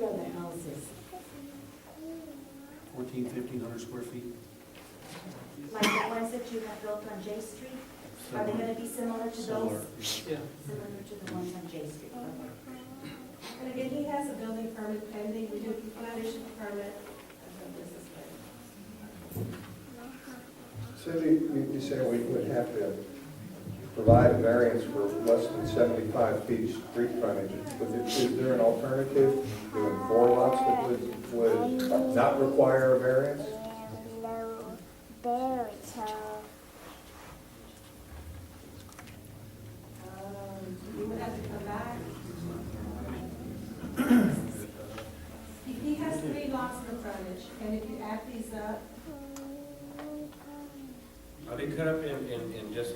big are the houses? 1,500 square feet. Like the ones that you have built on J Street? Are they gonna be similar to Similar. those? Yeah. Similar to the ones on J Street? And again, he has a building permit pending, we do not issue the permit, and then this is good. So you say we would have to provide a variance for less than 75 feet street frontage. Is there an alternative, doing 4 lots that would not require a variance? You would have to come back. If he has 3 lots in the frontage, and if you add these up, Are they cut up in just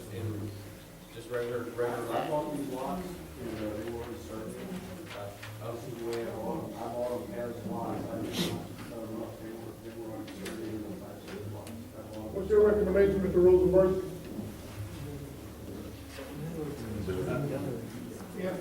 regular I lots? bought these lots, and they were in survey. This is the way I bought them as lots. I did not cut them up. They were on survey in the back of the lots. I bought them. What's your recommendation, Mr. Rosenberg? If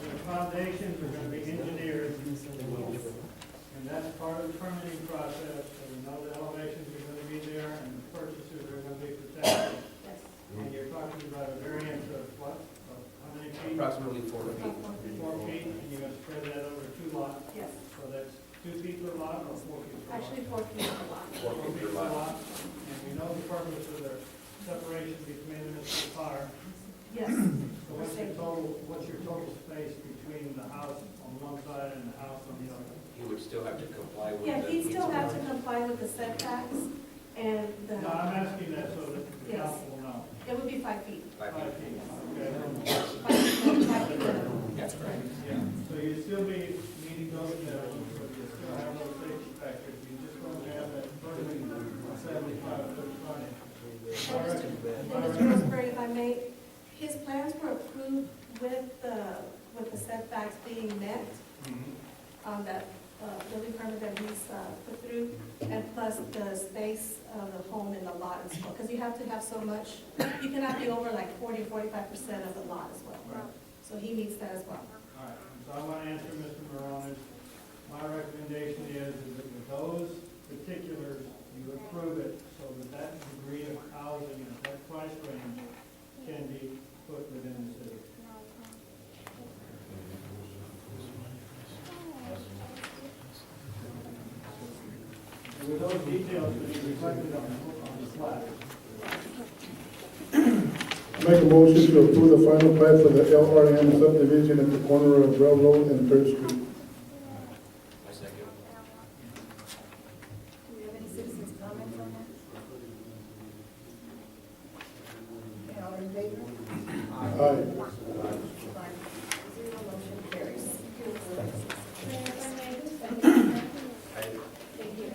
the foundations are gonna be engineered, and that's part of the permitting process, so we know the elevations are gonna be there, and the purchases are gonna be protected. yes. And you're talking about a variance of what, of how many feet? Approximately 4 feet. 4 feet, and you're gonna spread that over 2 lots, Yes, so that's 2 feet per lot or 4 feet per lot? actually 4 feet a lot. 4 feet per lot. And we know the purpose of the separation between them is the fire. Yes, So what's your total space between the house on one side and the house on the other? He would still have to comply with the... yeah, he'd still have to comply with the setbacks and the, No, I'm asking that so that the Yes. council will know. it would be 5 feet. 5 5 feet. feet, okay? 5 feet minimum. That's correct. Yeah, so you'd still be meeting those minimums, but you still have those safety factors. You just don't have that burden of 75-foot frontage. And Mr. Rosenberg, if I may, his plans were approved with the setbacks being met on that building permit that he's put through, and plus the space of the home in the lot as well, because you have to have so much, you cannot be over like 40, 45% of the lot as well. Right. So he meets that as well. All right, so I want to answer Mr. Moronis. My recommendation is that with those particulars, you approve it so that that degree of housing and that price range can be put within the city. And with those details to be reflected on the plat. Make a motion to approve the final plat for the LRM subdivision at the corner of Railroad and Third Street. I second. Do we have any citizens' comments on that? Okay, all in favor? Aye. 5-0, motion carries. Thank you.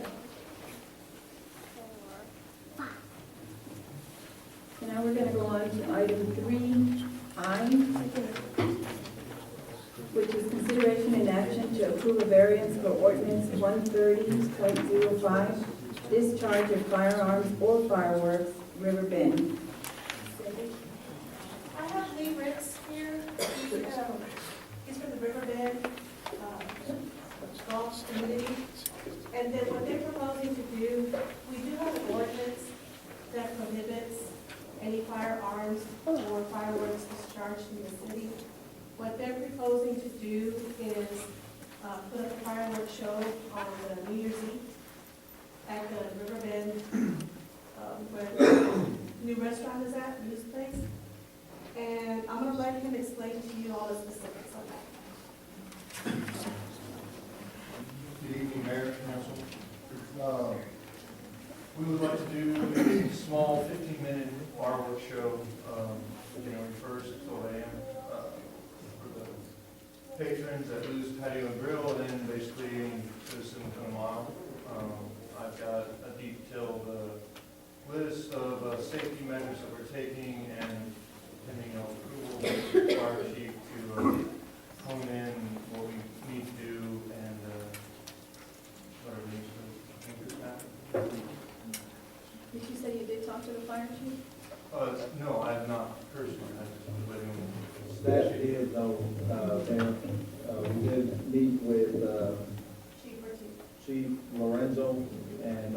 So now we're going to go on to item 3I, which is consideration and action to approve a variance for ordinance 130.05, discharge of firearms or fireworks, River Bend. I have Lee Ritz here. He's from the Riverbend Golf Community. And then what they're proposing to do, we do have an ordinance that prohibits any firearms or fireworks discharged in the city. What they're proposing to do is put up a fireworks show on the New Year's Eve at the Riverbend, where the new restaurant is at, News Place. And I'm gonna let him explain to you all the specifics on that. Good evening, Mayor, Council. We would like to do a small 15-minute fireworks show, January 1st at 12 a.m. For the patrons at Lou's Patio and Grill, and then basically any citizen within a mile. I've got a detailed list of safety measures that we're taking, and pending approval with the fire chief to hone in what we need to do and whatever needs to make this happen. Did you say you did talk to the fire chief? No, I have not personally. I just was waiting on. Staff did, though, we did meet with Lorenzo, and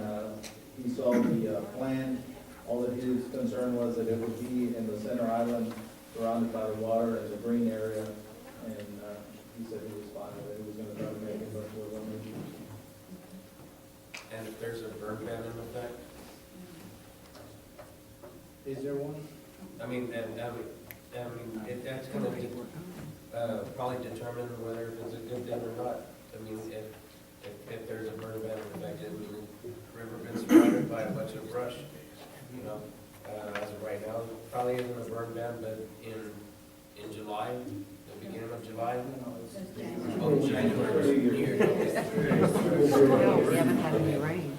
he saw the plan. All that his concern was that it would be in the center island, surrounded by the water as a green area, and he said he was fine with it. He was gonna try to make it, but was unable. And if there's a burn ban in effect, Is there one? I mean, that's gonna be, probably determine whether it's a good thing or not. I mean, if there's a burn ban in effect, I mean, Riverbend's surrounded by a bunch of brush, you know, as of right now, probably isn't a burn ban, but in July, the beginning of July. Oh, January. We haven't had any rain.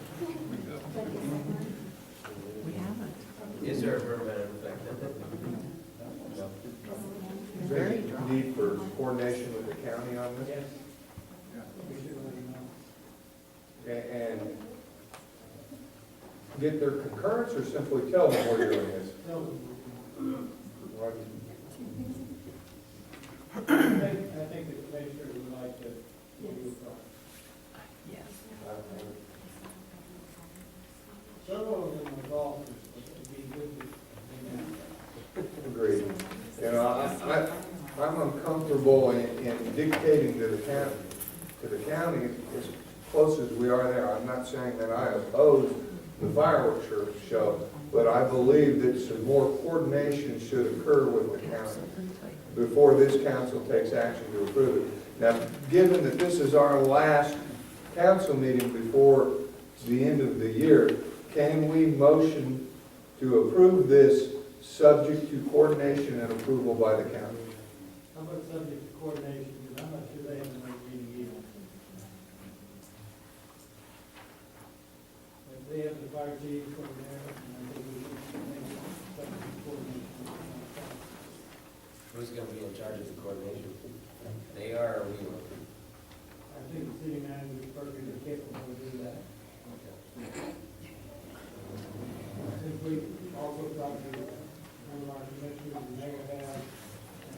We haven't. Is there a burn ban in effect? Is there any need for coordination with the county on this? Yes. We should let you know. Okay, and get their concurrence or simply tell them we're doing this? Tell them. Right. I think the commissioner would like to do it. Yes. Several of them are golfers, but it'd be good to. Agreed. You know, I'm uncomfortable in dictating to the county as close as we are there. I'm not saying that I oppose the fireworks show, but I believe that some more coordination should occur with the county before this council takes action to approve it. Now, given that this is our last council meeting before the end of the year, can we motion to approve this subject to coordination and approval by the county? How about subject to coordination, because I'm not sure they have a night meeting either. If they have the fire chief over there, and I think we should make subject to coordination. Who's gonna be in charge of the coordination? They are, or we will? I think the city manager is perfectly capable of doing that. Since we also talked to one of our commissioners, the mayor has,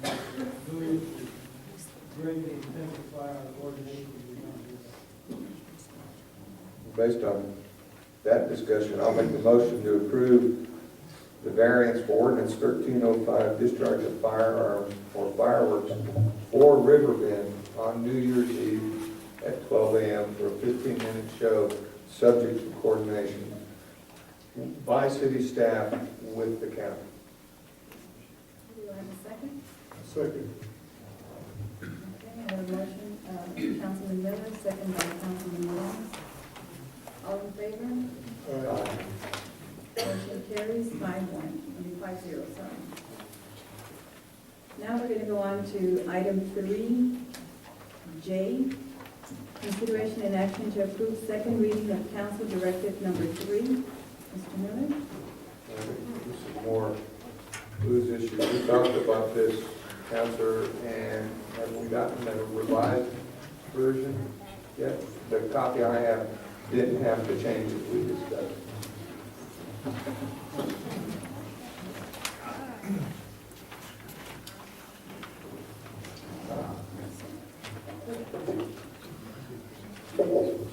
and moved to greatly intensify our coordination with them. Based on that discussion, I'll make the motion to approve the variance for ordinance 1305, discharge of firearms or fireworks for Riverbend on New Year's Eve at 12 a.m. for a 15-minute show, subject to coordination by city staff with the county. Do I have a second? Second. Okay, I have a motion, Councilman Miller, second by Councilman Morales. All in favor? Motion carries 5-0, sorry. Now we're going to go on to item 3J, consideration and action to approve second reading of Council Directive Number 3. Mr. Miller? This is more Lou's issue. We talked about this, Counselor, and have we gotten a revised version yet? The copy I have didn't have the changes we discussed.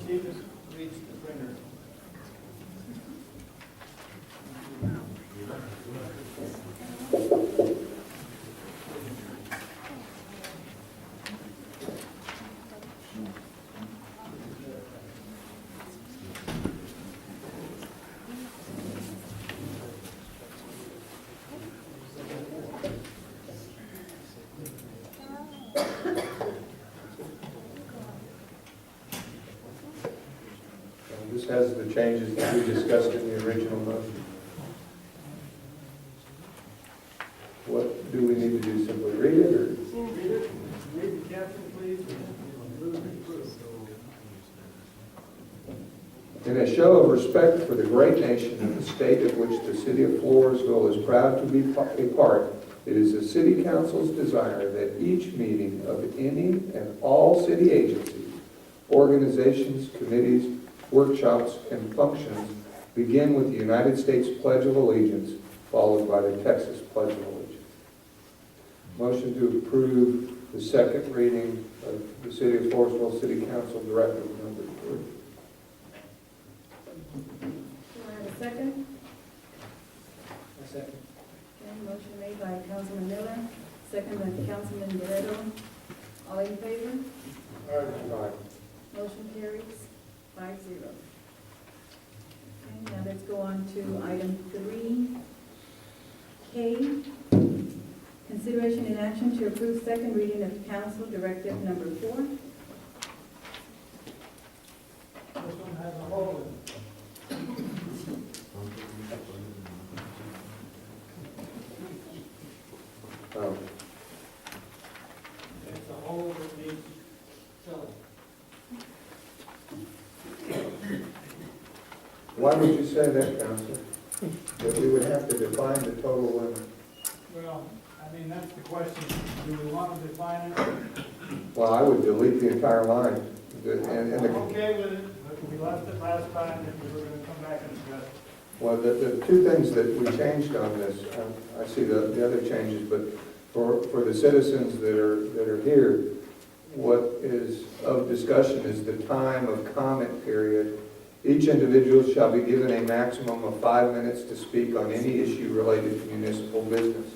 Steve just reads the printer. This has the changes that we discussed in the original motion. What do we need to do? Simply read it, or? Read the caption, please. In a show of respect for the great nation and the state of which the city of Floresville is proud to be a part, it is the city council's desire that each meeting of any and all city agencies, organizations, committees, workshops, and functions begin with the United States Pledge of Allegiance, followed by the Texas Pledge of Allegiance. Motion to approve the second reading of the City of Floresville City Council Directive Number 3. second? A second. Okay, motion made by Councilman Miller, second by Councilman Guerrero. All in favor? Aye. Motion carries 5-0. Okay, now let's go on to item 3K. Consideration and action to approve second reading of council directive number 4. This one has a hole in it. Oh. It's a hole that needs filling. Why would you say that, Counselor? That we would have to define the total limit? Well, I mean, that's the question. Do we want to define it? Well, I would delete the entire line. And I'm the, okay with it, but we left it last time and we were going to come back and address it. well, the two things that we changed on this, I see the other changes, but for the citizens that are here, what is of discussion is the time of comment period. Each individual shall be given a maximum of 5 minutes to speak on any issue related to municipal business.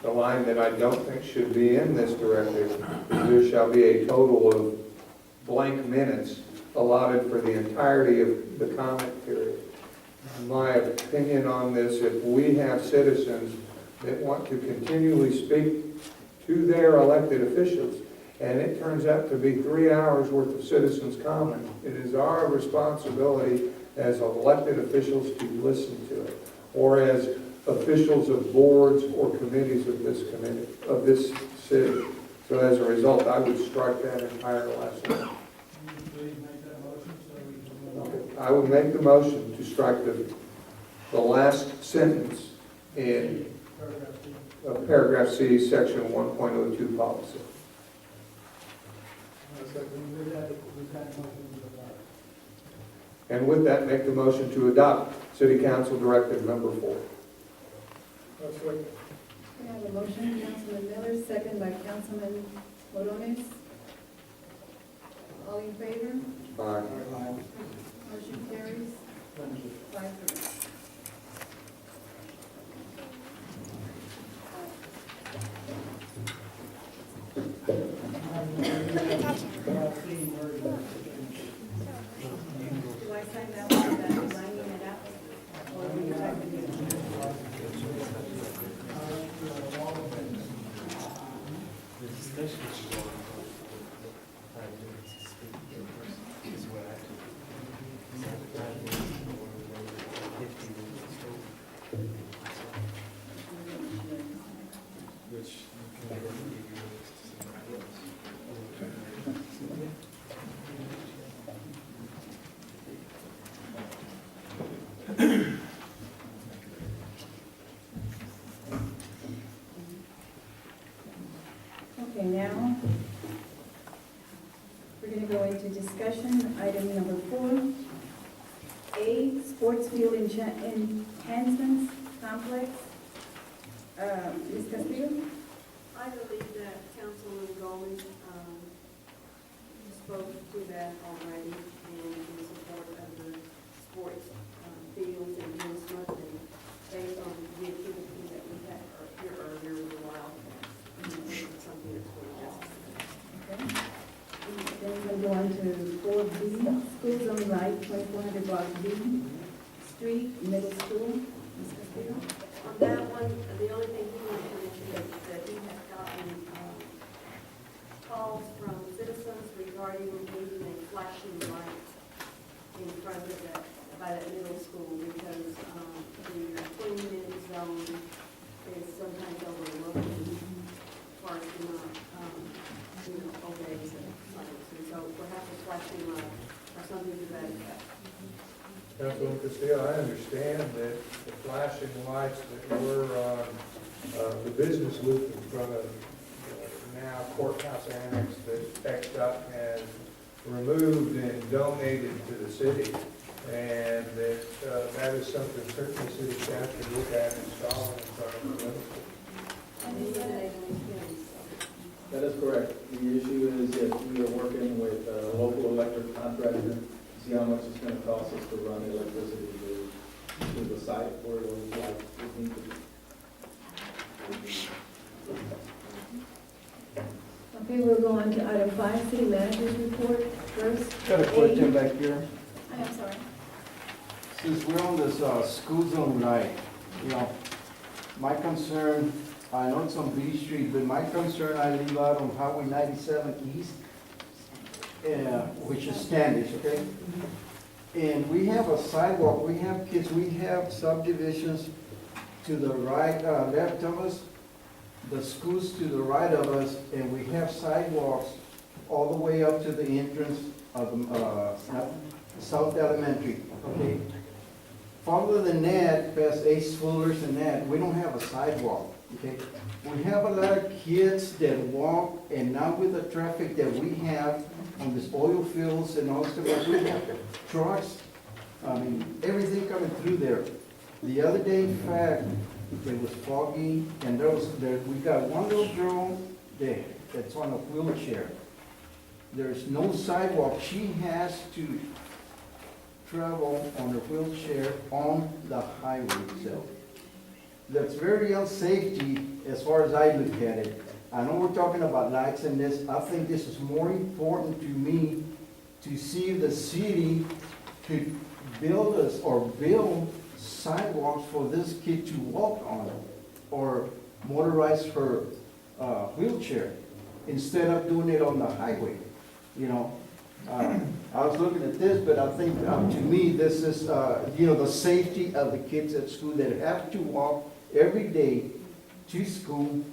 The line that I don't think should be in this directive is there shall be a total of blank minutes allotted for the entirety of the comment period. My opinion on this, if we have citizens that want to continually speak to their elected officials, and it turns out to be 3 hours worth of citizens' comment, it is our responsibility as elected officials to listen to it, or as officials of boards or committees of this city. So as a result, I would strike that entire last line. Please make that motion so we can move on. I would make the motion to strike the last sentence in Paragraph C. paragraph C, section 1.02 policy. We've had motions about it. And with that, make the motion to adopt City Council Directive number 4. We have a motion, Councilman Miller, second by Councilman Morones. All in favor? Aye. Motion carries 5-0. Do I sign that one, that lining it out? Or do you have to do it? Okay, now, we're going to go into discussion, item number 4. A, sports field enhancements complex. Ms. Castillo? I believe that Councilman Gomez spoke to that already and in support of the sports fields enhancement and based on the activity that we had here earlier in a while. Something that's really necessary. Okay. Then we're going to go on to 4B, school zone right, 2400 block B, street, middle school. Ms. Castillo? On that one, the only thing he wanted to mention is that he has gotten calls from citizens regarding needing a flashing light in front of that, by that middle school because the 20-minute zone is sometimes overlooked as far as not, obey the signs. And so perhaps a flashing light or something to that effect. Councilman Castillo, I understand that the flashing lights that were on the business loop in front of now courthouse annex that TechStop has removed and donated to the city. And that is something certainly city staff can look at installing in front of the middle school. And eliminating these things. That is correct. The issue is that we are working with a local electric contractor to see how much it's going to cost us to run the electricity to to the site where those lights would need to be. Okay, we'll go on to item 5, city manager's report first. Got a question back here. I am sorry. Since we're on this school zone light, you know, my concern, I know it's on B Street, but my concern, I live out on Highway 97 East, which is Standish, okay? And we have a sidewalk, we have kids, we have subdivisions to the right, left of us, the schools to the right of us, and we have sidewalks all the way up to the entrance of South Elementary, okay? Farther than that, past Ace Fuller's and that, we don't have a sidewalk, okay? We have a lot of kids that walk, and now with the traffic that we have on these oil fields and all stuff, like we have trucks, I mean, everything coming through there. The other day, in fact, it was foggy, and we got one little girl there that's on a wheelchair. There's no sidewalk. She has to travel on her wheelchair on the highway itself. That's very unsafe as far as I look at it. I know we're talking about lights and this. I think this is more important to me to see if the city could build sidewalks for this kid to walk on or motorize her wheelchair instead of doing it on the highway, you know. I was looking at this, but I think, to me, this is, the safety of the kids at school that have to walk every day to school.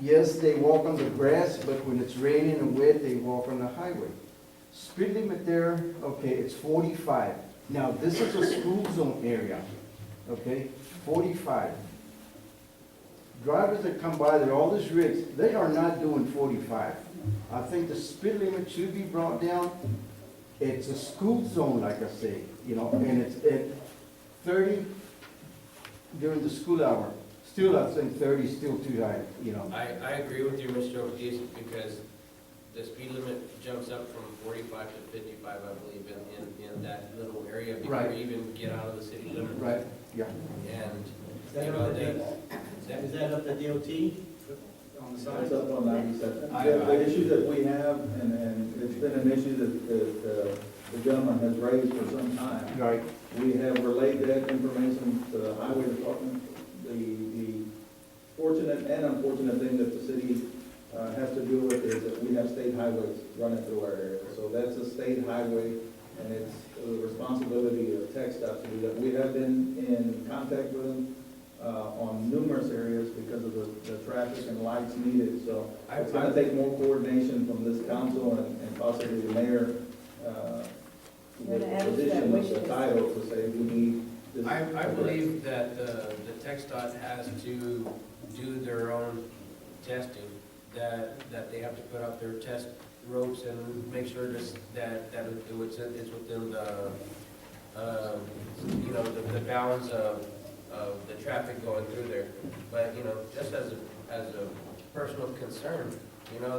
Yes, they walk on the grass, but when it's raining and wet, they walk on the highway. Speed limit there, okay, it's 45. Now, this is a school zone area, okay, 45. Drivers that come by there, all these rigs, they are not doing 45. I think the speed limit should be brought down. It's a school zone, like I say, and it's at 30 during the school hour. Still, I think 30 is still too high, I agree with you, Mr. Ortiz, because the speed limit jumps up from 45 to 55, I believe, in that little area before Right. you even get out of the city limit. Right, yeah. And, Is that up to DOT on the side? It's up on 97. The issue that we have, and it's been an issue that the gentleman has raised for some time. Right. We have relayed that information to the highway department. The fortunate and unfortunate thing that the city has to deal with is that we have state highways running through our area. So that's a state highway, and it's the responsibility of TxDOT to do that. We have been in contact with them on numerous areas because of the traffic and lights needed. So it's going to take more coordination from this council and possibly the mayor with the position of the title to say we need this. I believe that the TxDOT has to do their own testing, that they have to put out their test ropes and make sure that it's within the bounds of the traffic going through there. But, just as a personal concern,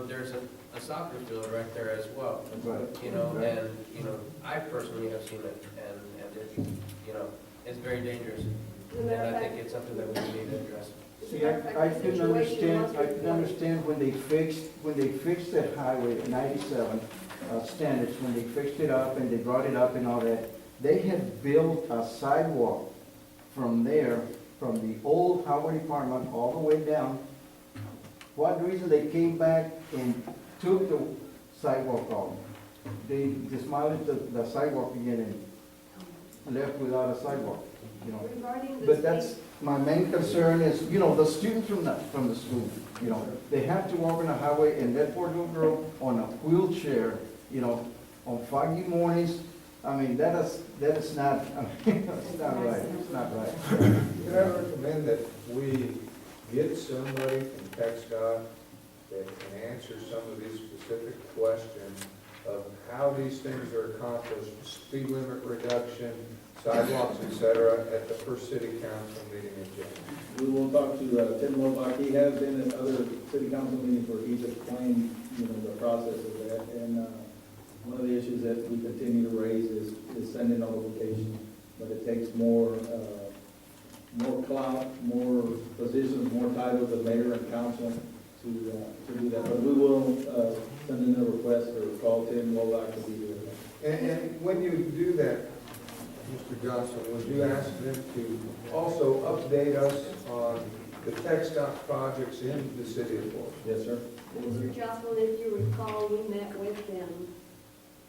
there's a soccer field right there as well. Right. And, I personally have seen it, and it's very dangerous. And I think it's something that we need to address. See, I can understand when they fixed that highway at 97, Standards, when they fixed it up and they brought it up and all that, they had built a sidewalk from there, from the old highway department all the way down. What reason they came back and took the sidewalk off? They demolished the sidewalk again and left without a sidewalk, Regarding But that's, my main concern is, the students from the school, they have to walk on the highway, and that poor little girl on a wheelchair, on foggy mornings, I mean, that is not, that's not right, it's not right. Can I recommend that we get somebody from TxDOT that can answer some of these specific questions of how these things are accomplished, speed limit reduction, sidewalks, et cetera, at the first city council meeting in January? We will talk to Tim Lobach. He has been at other city council meetings where he's explained, the process of that. And one of the issues that we continue to raise is sending notification but it takes more clout, more positions, more titles of mayor and council to do that. But we will send in a request or call Tim Wolak to be here. And when you do that, Mr. Johnson, would you ask them to also update us on the tech stop projects in the city of Floresville? Yes, sir. Mr. Jocelyn, if you recall, we met with them,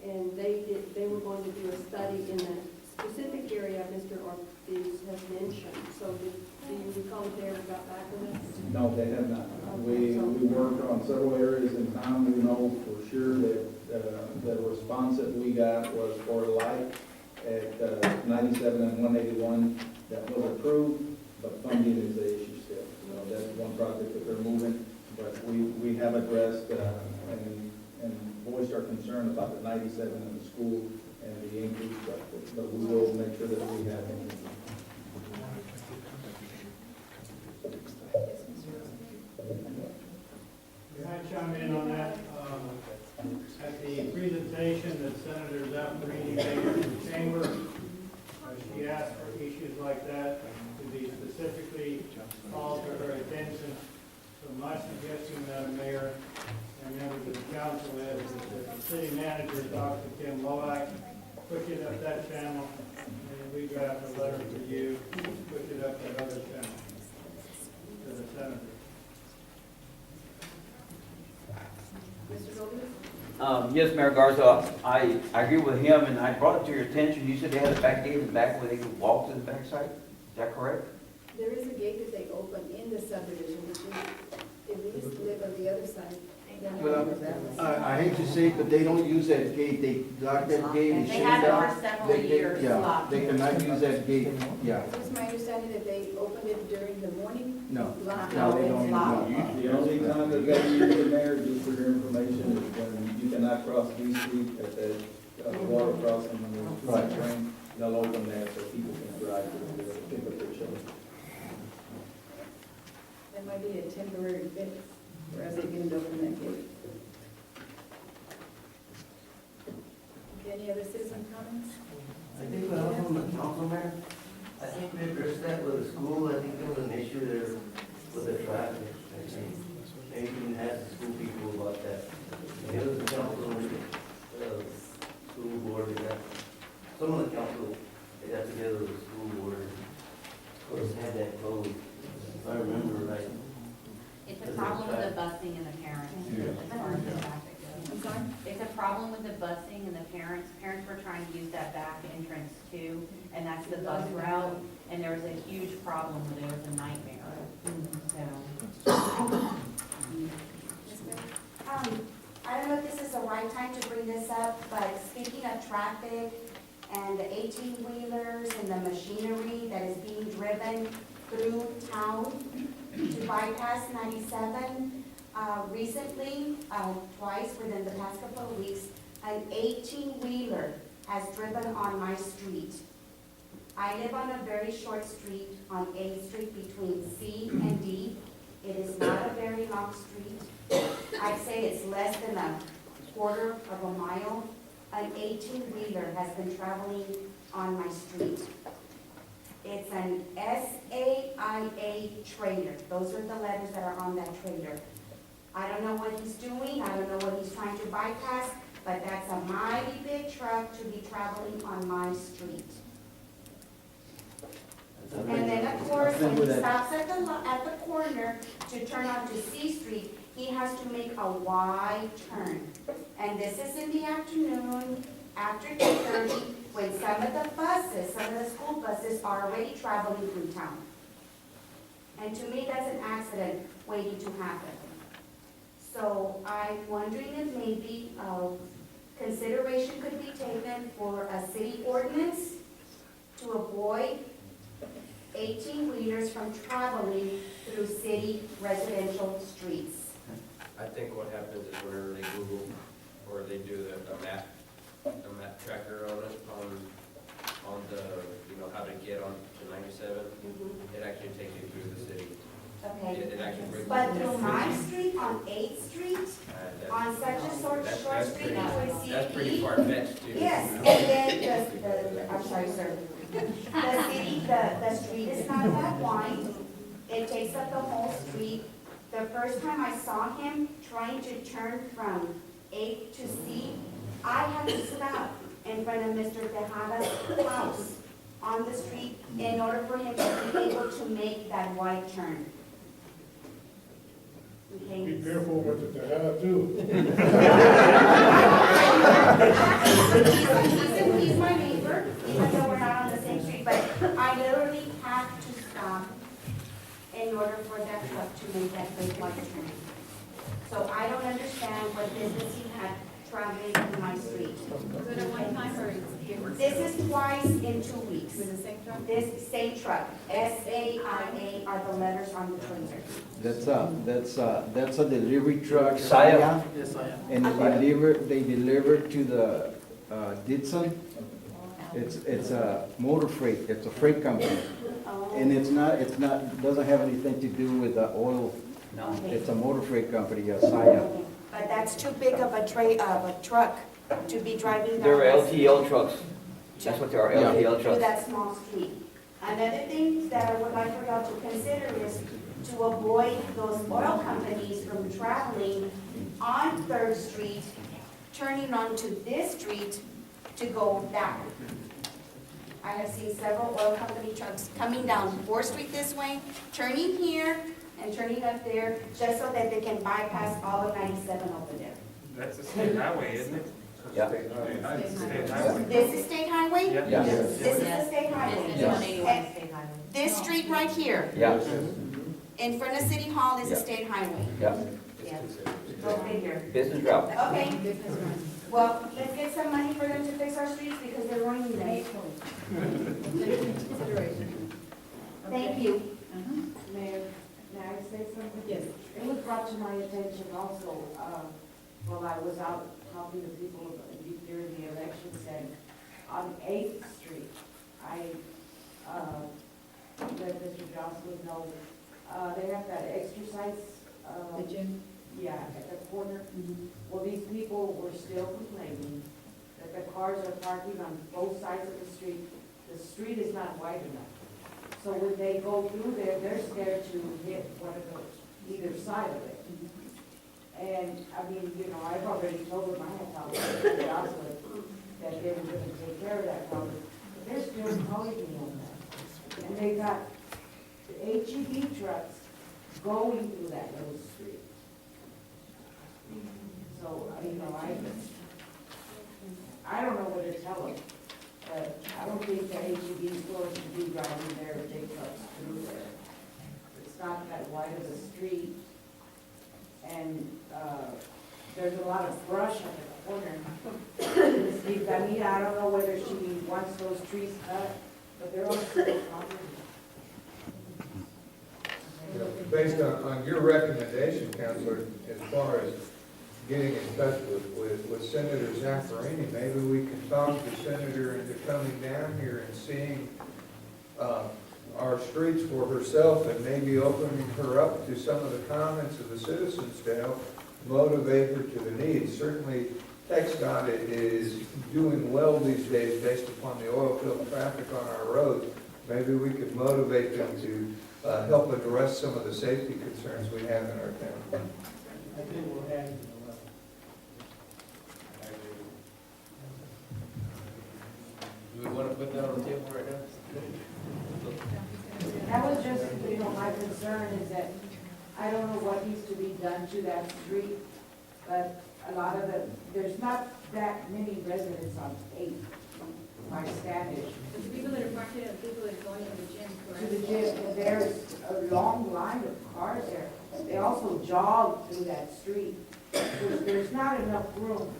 and they were going to do a study in that specific area Mr. Ortiz has mentioned. So do you recall if they ever got back with us? No, they have not. We worked on several areas in town. We know for sure that the response that we got was for a light at 97 and 181 that was approved, but funding is the issue still. So that's one project that they're moving, but we have addressed and voiced our concern about the 97 in the school and the increase, but we will make sure that we have it. Can I chime in on that? At the presentation that Senator Zapparini made in the chamber, she asked for issues like that to be specifically called to her attention. So my suggestion, Madam Mayor, and members of the council is that the city manager talk to Tim Loak, push it up that channel, and we draft a letter for you, push it up that other channel to the senator. Mr. Goldman? Yes, Mayor Garza, I agree with him, and I brought it to your attention. You said they had a back gate in the back where they could walk to the backside. Is that correct? There is a gate that they open in the subdivision, which is, at least live on the other side. Well, I hate to say it, but they don't use that gate. They lock that gate and They shut have it it down. for several years Yeah, locked. they cannot use that gate, yeah. It's my understanding that they opened it during the morning. No, Locked. no, they don't, It's no. locked. The only time that they use the mayor, just for your information, is when you cannot cross D Street at that water crossing when there's a train. They'll open that so people can drive to pick up their children. That might be a temporary fix for us to get them to open that gate. Okay, any other citizen comments? I think when I was on the council, Mayor, I think we addressed that with the school. I think there was an issue there with the traffic. I think maybe you can ask the school people about that. And it was the council, school board, and that, some of the council, they got together with the school board. Of course, had that closed, if I remember right. It's a problem with the busing and the parents, as far as the traffic goes. I'm sorry? It's a problem with the busing and the parents. Parents were trying to use that back entrance too, and that's the bus route, and there was a huge problem with it. It was a nightmare. So, I don't know if this is the right time to bring this up, but speaking of traffic and the 18-wheelers and the machinery that is being driven through town to bypass 97, recently, twice within the past couple of weeks, an 18-wheeler has driven on my street. I live on a very short street on A Street between C and D. It is not a very long street. I'd say it's less than a quarter of a mile. An 18-wheeler has been traveling on my street. It's an SAIA trailer. Those are the letters that are on that trailer. I don't know what he's doing. I don't know what he's trying to bypass, but that's a mighty big truck to be traveling on my street. And then, of course, when he stops at the corner to turn onto C Street, he has to make a wide turn. And this is in the afternoon, after 2:30, when some of the school buses are already traveling through town. And to me, that's an accident waiting to happen. So I'm wondering if maybe consideration could be taken for a city ordinance to avoid 18-wheelers from traveling through city residential streets. I think what happens is whenever they Google or they do a map tracker on it, on the, how to get on to 97, it actually takes you through the city. Okay, It actually breaks. but through my street on 8th Street, That's- on such a short that's street, pretty- you would see That's pretty it. far fetched too. Yes, and then I'm sorry, sir. The street is not that wide. It takes up the whole street. The first time I saw him trying to turn from 8th to C, I had to stop in front of Mr. Tejada's house on the street in order for him to be able to make that wide turn. Okay. Be careful with the Tejada too. He's my neighbor, even though we're not on the same street, but I literally have to stop in order for that truck to make that big wide turn. So I don't understand what business he had traveling in my street. Was it a one-time or is This is twice in 2 weeks. it the same truck? This same truck, SAIA are the letters on the trailer. That's a delivery truck. Saya. Yes, I am. And they deliver to the, Ditson. It's a motor freight, it's a freight company. And it's not, doesn't have anything to do with the oil. No. It's a motor freight company, Saya. But that's too big of a truck to be driving down. They're LTL trucks. That's what they are, LTL To trucks. that small street. Another thing that I would like for y'all to consider is to avoid those oil companies from traveling on 3rd Street, turning onto this street to go down. I have seen several oil company trucks coming down 4th Street this way, turning here and turning up there, just so that they can bypass all of 97 over there. That's a state highway, isn't it? Yeah. State highway. This is state highway? Yeah. Yeah. This is the state highway. This is 181 State Highway. This street right here, Yeah, in front of City Hall, is a Yeah. state highway. yeah. Yeah. Go figure. Business route. Okay, well, let's get some money for them to fix our streets because they're ruining them. Thank you. Mayor, may I say something? Yes. It was brought to my attention also, while I was out helping the people during the election, said on 8th Street, I, let Mr. Johnson know, they have that exercise, The gym? yeah, at the corner. Well, these people were still complaining that the cars are parking on both sides of the street. The street is not wide enough. So when they go through there, they're scared to hit one of those, either side of it. And, I mean, you know, I've already told them I had talked to Jocelyn that they were gonna take care of that problem. But they're still calling me on that. And they got the HEB trucks going through that little street. So, you know, I don't know what to tell them, but I don't think the HEB stores should be driving their big trucks through there. It's not that wide of a street, and, there's a lot of brush at the corner. Ms. Danita, I don't know whether she wants those trees cut, but they're on city property. Based on your recommendation, Counselor, as far as getting in touch with Senator Zaffarini, maybe we can talk the senator into coming down here and seeing our streets for herself and maybe opening her up to some of the comments of the citizens to help motivate her to the needs. Certainly, TxDOT is doing well these days based upon the oil-filled traffic on our roads. Maybe we could motivate them to help address some of the safety concerns we have in our town. I think we're heading to the left. Do we want to put that on the table right now? That was just, you know, my concern is that I don't know what needs to be done to that street, but a lot of there's not that many residents on 8th, my Standish. The people that are parked there, are people that are going to the gym, To correct? the gym, and there's a long line of cars there. They also jog through that street. There's not enough room.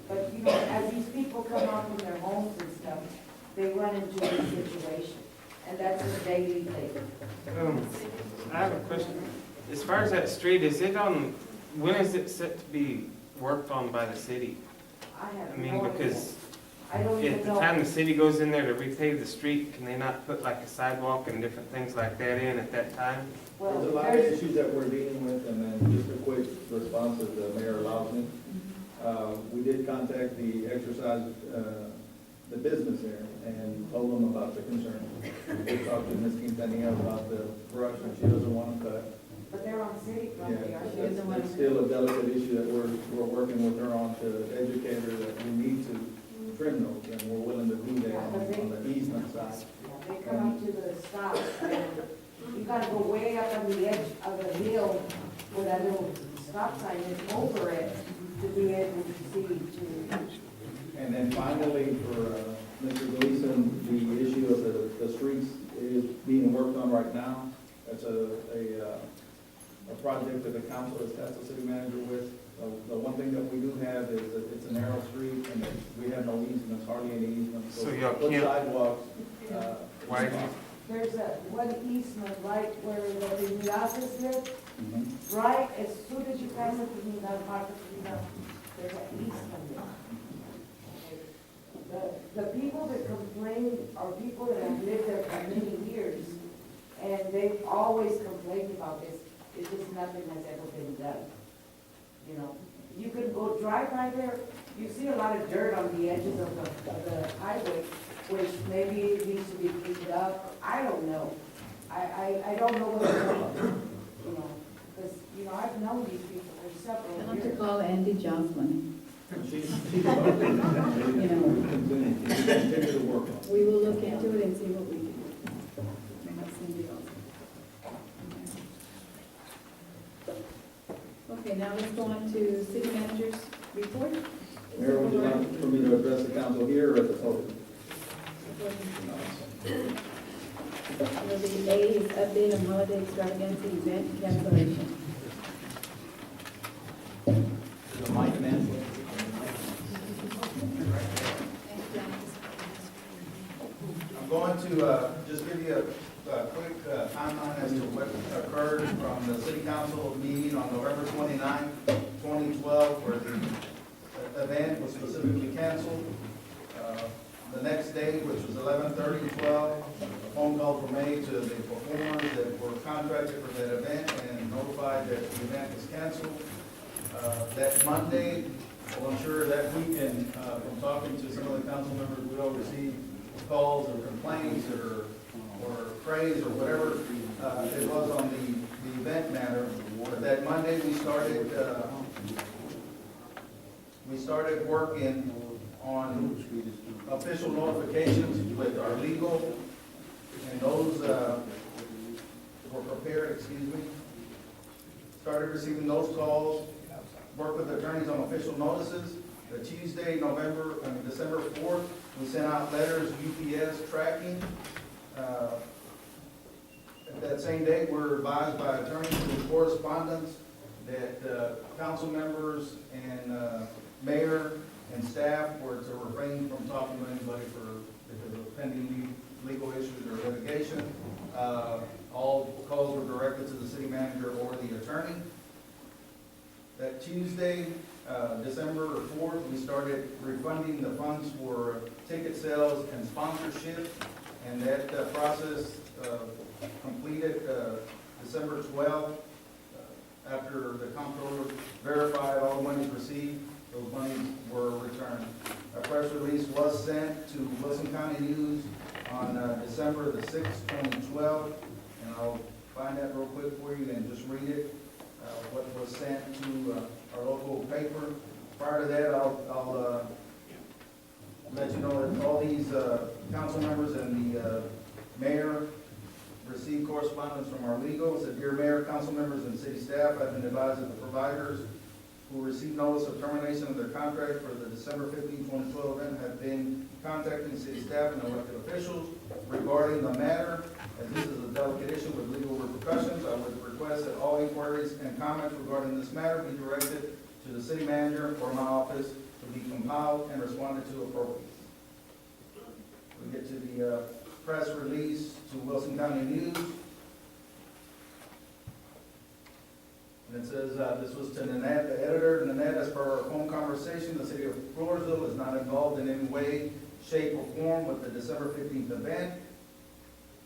But, you know, as these people come out from their homes and stuff, they run into this situation. And that's a daily thing. I have a question. As far as that street, is it on, when is it set to be worked on by the city? I have I mean, no idea. because I don't At even the know. time the city goes in there to repave the street, can they not put like a sidewalk and different things like that in at that time? Well, There's a lot of issues that we're dealing with, and then just a quick response if the mayor allows me. We did contact the exercise, the business there, and told them about the concern. We talked to Ms. Quintanilla about the brush, and she doesn't want to cut. But they're on city property, Yeah, aren't She they? doesn't want it's to- still a delicate issue that we're working with her on to educate her that we need to trim those, and we're willing to do that on the easement side. They come up to the stop, and you gotta go way up on the edge of the hill where that little stop sign is over it to be able to see to. And then finally, for Mr. Gleason, the issue of the streets is being worked on right now. That's a project that the council has tasked the city manager with. The one thing that we do have is that it's a narrow street and that we have no easements, hardly any easements. So y'all put can't- sidewalks. Why do you- There's one easement right where the Vinazes live, Mhm. right as soon as you pass it, there's an easement there. The people that complain are people that have lived there for many years, and they've always complained about this. It's just nothing has ever been done. You know, you can go drive by there, you see a lot of dirt on the edges of the highway, which maybe it needs to be cleaned up. I don't know. I don't know what's going on, you know, because, you know, I've known these people for Tell several them to years. call Andy Jocelyn. She's You know, continue to work on it. we will look into it and see what we can do. And that's Cindy also. Okay, now let's go on to city manager's report. Mayor, would you like for me to address the council here or at the podium? Will the A is update on holiday extravaganza event cancellation. The mic man. I'm going to just give you a quick timeline as to what occurred from the city council meeting on November 29, 2012, where the event was specifically canceled. The next day, which was 11/30/12, phone calls were made to the performers that were contracted for that event and notified that the event was canceled. That Monday, well, I'm sure that weekend, from talking to some of the council members, we all received calls or complaints or praise or whatever it was on the event matter. But that Monday, we started working on official notifications with our legal, and those were prepared, started receiving those calls, worked with attorneys on official notices. The Tuesday, December 4th, we sent out letters, UPS tracking. That same day, we were advised by attorneys through correspondence that council members and mayor and staff were to refrain from talking to anybody because of pending legal issues or litigation. All calls were directed to the city manager or the attorney. That Tuesday, December 4th, we started refunding the funds for ticket sales and sponsorship, and that process completed December 12th. After the comptroller verified all the monies received, those monies were returned. A press release was sent to Wilson County News on December the 6th, 2012, and I'll find that real quick for you and just read it. What was sent to our local paper. Prior to that, I'll let you know that all these council members and the mayor received correspondence from our legal. It said, "Dear Mayor, council members, and city staff, I've been advised that the providers who received notice of termination of their contract for the December 15, 2012 event have been contacting city staff and elected officials regarding the matter. As this is a delicate issue with legal repercussions, I would request that all inquiries and comments regarding this matter be directed to the city manager or my office to be compiled and responded to appropriately." We get to the press release to Wilson County News. And it says, this was to Nanette, the editor. Nanette, as per our phone conversation, the city of Floresville is not involved in any way shape, or form with the December 15th event.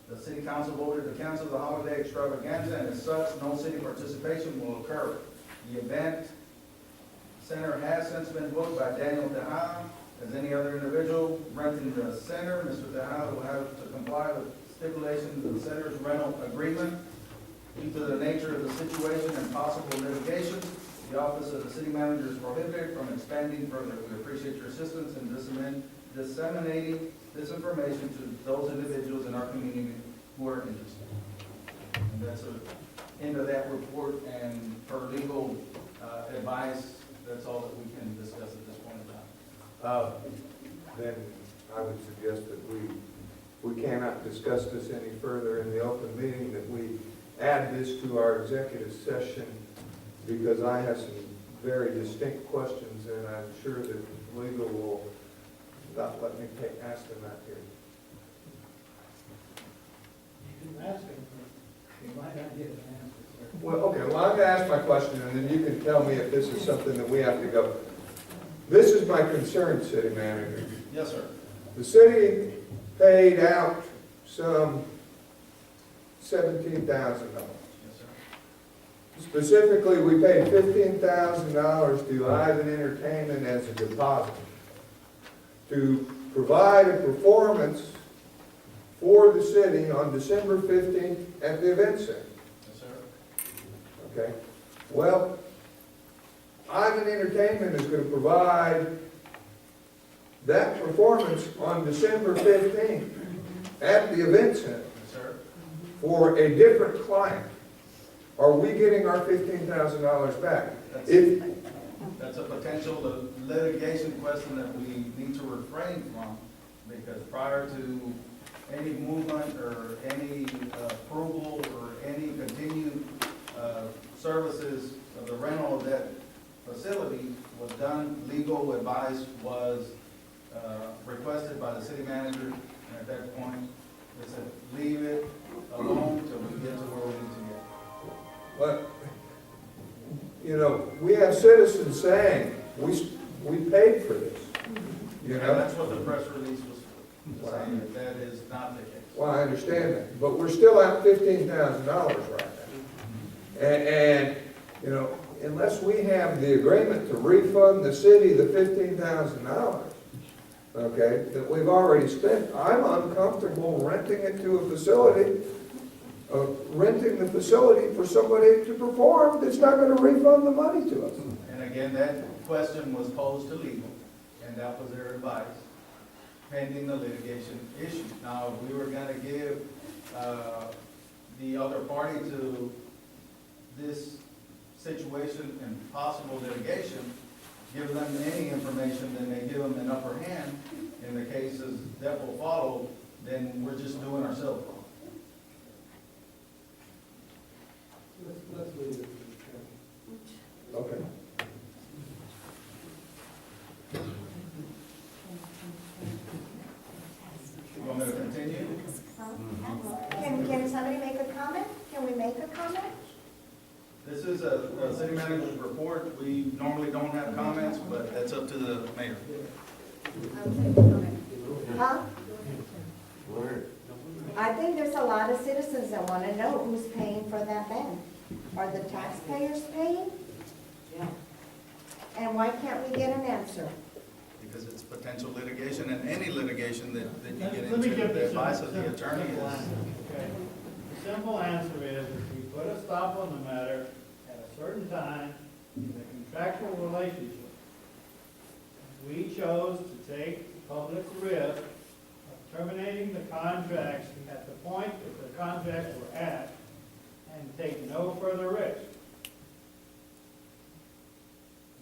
The city council voted to cancel the holiday extravaganza, and as such, no city participation will occur. The event center has since been booked by Daniel Tejada. As any other individual renting the center, Mr. Tejada will have to comply with stipulations of the center's rental agreement. Due to the nature of the situation and possible litigation, the office of the city manager is prohibited from expanding further. We appreciate your assistance in disseminating this information to those individuals in our community who are interested. And that's the end of that report, and for legal advice, that's all that we can discuss at this point in time. Then I would suggest that we cannot discuss this any further in the open meeting, that we add this to our executive session, because I have some very distinct questions, and I'm sure that legal will not let me ask them that here. You can ask him, but you might not get an answer, sir. Well, okay, well, I'm gonna ask my question, and then you can tell me if this is something that we have to go. This is my concern, city manager. Yes, sir. The city paid out some $17,000. Yes, sir. Specifically, we paid $15,000 to Eisen Entertainment as a deposit to provide a performance for the city on December 15th at the event center. Yes, sir. Okay? Well, Eisen Entertainment is going to provide that performance on December 15th at the event center Yes, sir. for a different client. Are we getting our $15,000 back? That's a potential litigation question that we need to refrain from, because prior to any movement or any approval or any continued services of the rental of that facility was done, legal advice was requested by the city manager, and at that point, they said, leave it alone till we get to where we need to get. But, you know, we have citizens saying, we paid for this, you And know? that's what the press release was saying, that that is not the case. Well, I understand that, but we're still at $15,000 right now. And, you know, unless we have the agreement to refund the city the $15,000, okay, that we've already spent, I'm uncomfortable renting it to a facility, renting the facility for somebody to perform that's not going to refund the money to us. And again, that question was posed to legal, and that was their advice, pending the litigation issue. Now, if we were gonna give the other party to this situation and possible litigation, give them any information, then they give them an upper hand in the cases that will follow, then we're just doing ourselves wrong. Let's leave it. Okay. You want me to continue? Can somebody make a comment? Can we make a comment? This is a city manager's report. We normally don't have comments, but that's up to the mayor. I'll take a comment. Huh? I think there's a lot of citizens that want to know who's paying for that band. Are the taxpayers paying? Yeah. And why can't we get an answer? Because it's potential litigation, and any litigation that you get Let me into, give the the advice of the simple attorney answer, is. okay? The simple answer is, if we put a stop on the matter at a certain time in the contractual relationship, we chose to take public risk of terminating the contracts at the point that the contracts were at and take no further risk.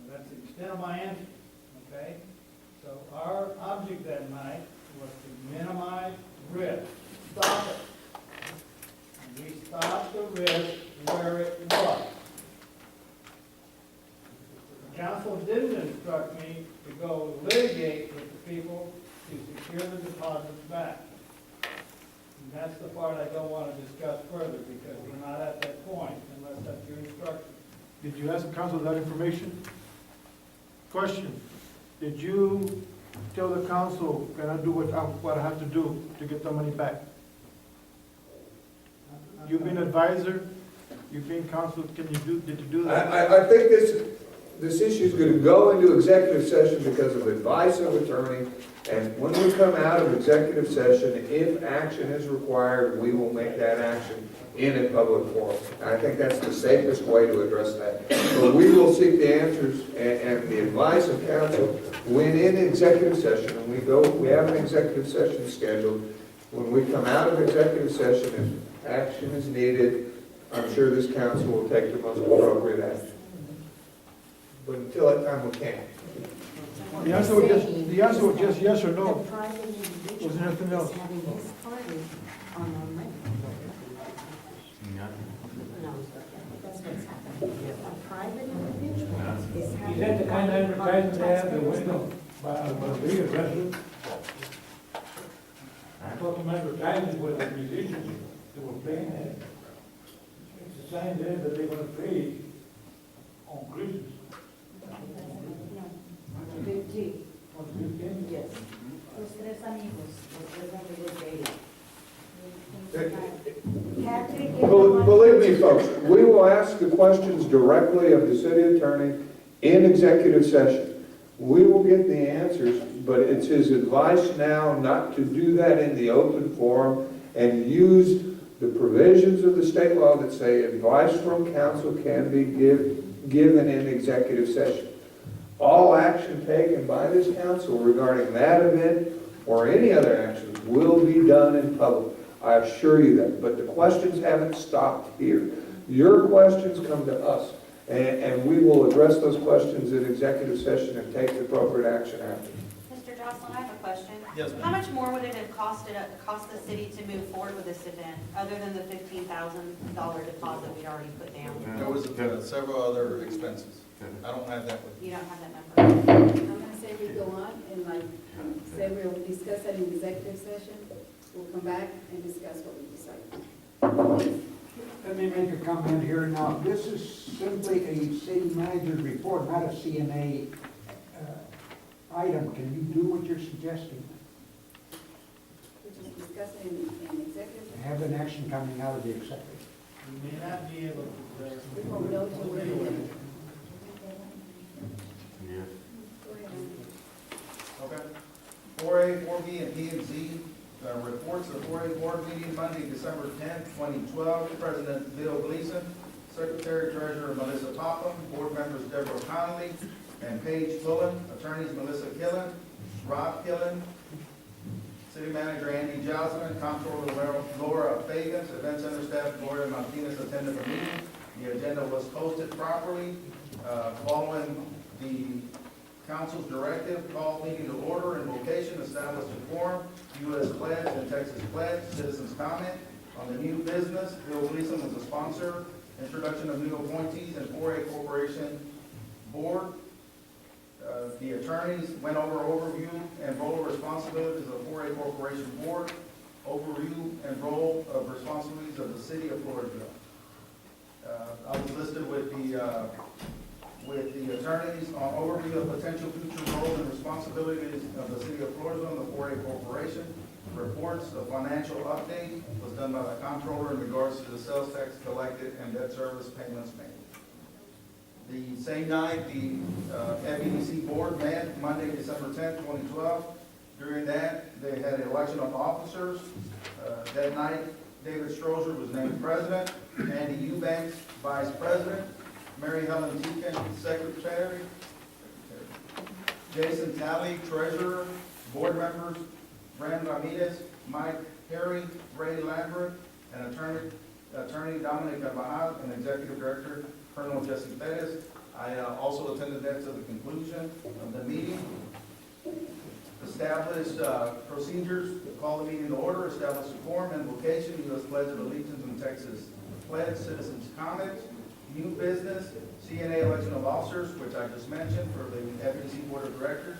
And that's the extent of my answer, okay? So our object that night was to minimize risk, stop it. And we stopped the risk where it was. The council didn't instruct me to go litigate with the people to secure the deposits back. And that's the part I don't want to discuss further, because we're not at that point unless that's your instruction. Did you ask the council that information? Question, did you tell the council, can I do what I have to do to get the money back? You've been advisor, you've been counsel, did you do that? I think this issue is going to go into executive session because of advice of attorney, and when we come out of executive session, if action is required, we will make that action in a public forum. And I think that's the safest way to address that. But we will seek the answers and the advice of counsel when in executive session, and we have an executive session scheduled. When we come out of executive session, if action is needed, I'm sure this council will take the most appropriate action. But until that time, we can't. The answer was just yes or no. The private individual Was there anything else? is having his party on our land. No, that's what's happening. A private individual is having. Is that the kind of advertisement they have, the window, by the big addresses? I thought some advertisement with the musicians that were playing that. It's a sign there that they're gonna play on Christmas. On 15? Yes. Los tres amigos de ella. Believe me, folks, we will ask the questions directly of the city attorney in executive session. We will get the answers, but it's his advice now not to do that in the open forum and use the provisions of the state law that say advice from counsel can be given in executive session. All action taken by this council regarding that event or any other actions will be done in public. I assure you that. But the questions haven't stopped here. Your questions come to us, and we will address those questions in executive session and take the appropriate action after. Mr. Jocelyn, I have a question. Yes, ma'am. How much more would it have cost the city to move forward with this event, other than the $15,000 deposit we'd already put down? There was several other expenses. I don't have that with You don't have that number? I'm gonna say we go on and say we'll discuss that in executive session. We'll come back and discuss what we decide. Let me make a comment here now. This is simply a city manager's report, not a CNA item. Can you do what you're suggesting? We'll just discuss it in executive. Have an action coming out of the executive. We may not be able to. We won't know till we're in. Go ahead. Okay. 4A, 4B, and P and Z, reports of 4A board meeting Monday, December 10th, 2012. President Bill Gleason, Secretary Treasurer Melissa Topham, board members Deborah Connolly and Paige Pullen, attorneys Melissa Killen, Rob Killen, City Manager Andy Josman, Comptroller Laura Fagans, Event Center staff Gloria Martinez attended the meeting. The agenda was posted properly. Following the council's directive, call meeting to order in location, established a quorum, U.S. pledge and Texas pledge, citizens comment on the new business. Bill Gleason was the sponsor, introduction of new appointees and 4A Corporation Board. The attorneys went over overview and role of responsibilities of the 4A Corporation Board, overview and role of responsibilities of the city of Floresville. I was listed with the attorneys on overview of potential future roles and responsibilities of the city of Floresville and the 4A Corporation. Reports, the financial update was done by the comptroller in regards to the sales tax collected and debt service payments made. The same night, the FEDC board met Monday, December 10th, 2012. During that, they had an election of officers. That night, David Strozer was named president, Andy Eubanks, vice president, Mary Helen Deacon, secretary, Jason Talley, treasurer, board members, Brand Ramirez, Mike Perry, Ray Lambert, and attorney Dominic Carvajal, and executive director Colonel Jesse Perez. I also attended that to the conclusion of the meeting. Established procedures, call the meeting to order, established a quorum, invocation, U.S. Pledge of Allegiance and Texas Pledge, citizens' comments, new business, CNA election of officers, which I just mentioned for the FEDC Board of Directors.